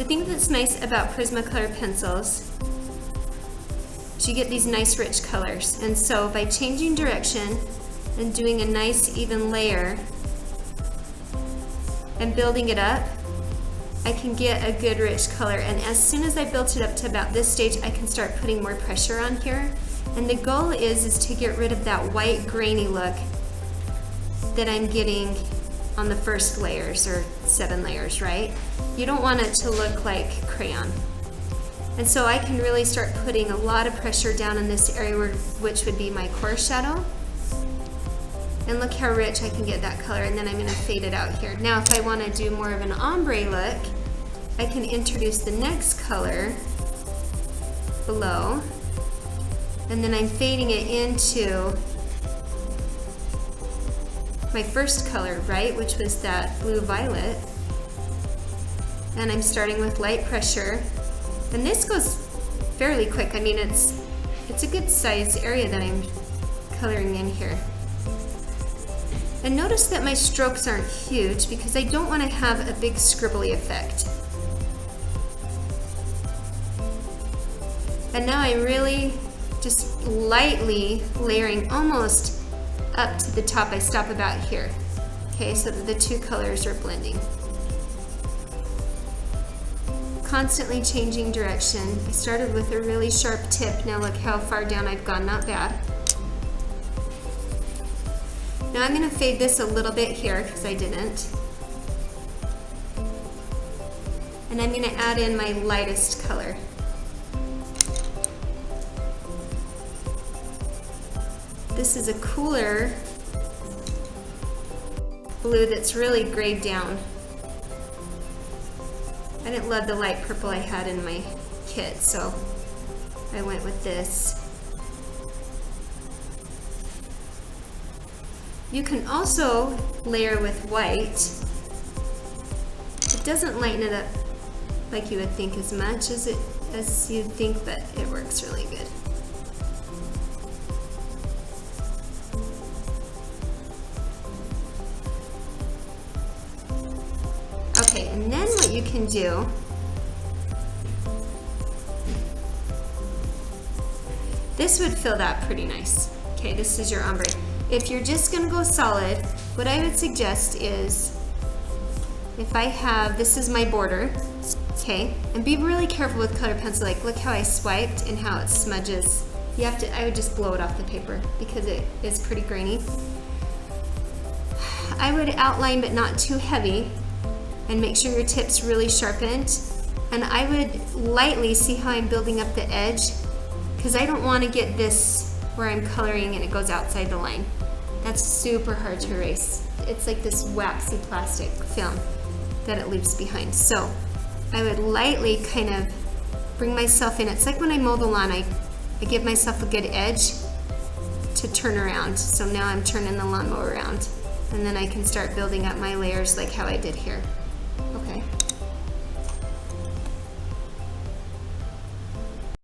The thing that's nice about Prismacolor pencils is you get these nice rich colors. And so by changing direction and doing a nice even layer and building it up, I can get a good rich color. And as soon as I built it up to about this stage, I can start putting more pressure on here. And the goal is to get rid of that white grainy look that I'm getting on the first layers, or 7 layers, right? You don't want it to look like crayon. And so I can really start putting a lot of pressure down in this area, which would be my core shadow. And look how rich I can get that color, and then I'm gonna fade it out here. Now if I wanna do more of an ombre look, I can introduce the next color below, and then I'm fading it into my first color, right, which was that blue-violet. And I'm starting with light pressure. And this goes fairly quick. I mean, it's a good size area that I'm coloring in here. And notice that my strokes aren't huge because I don't want to have a big scribbly effect. And now I'm really just lightly layering almost up to the top. I stop about here, okay, so that the two colors are blending. Constantly changing direction. I started with a really sharp tip. Now look how far down I've gone, not bad. Now I'm going to fade this a little bit here because I didn't. And I'm going to add in my lightest color. This is a cooler blue that's really grayed down. I didn't love the light purple I had in my kit, so I went with this. You can also layer with white. It doesn't lighten it up like you would think as much as you'd think, but it works really good. Okay, and then what you can do, this would fill that pretty nice. Okay, this is your ombre. If you're just gonna go solid, what I would suggest is, if I have, this is my border, okay, and be really careful with colored pencil. Like, look how I swiped and how it smudges. You have to, I would just blow it off the paper because it is pretty grainy. I would outline, but not too heavy, and make sure your tip's really sharpened. And I would lightly see how I'm building up the edge, because I don't want to get this where I'm coloring and it goes outside the line. That's super hard to erase. It's like this waxy plastic film that it leaves behind. So I would lightly kind of bring myself in. It's like when I mow the lawn, I give myself a good edge to turn around. So now I'm turning the lawnmower around, and then I can start building up my layers like how I did here.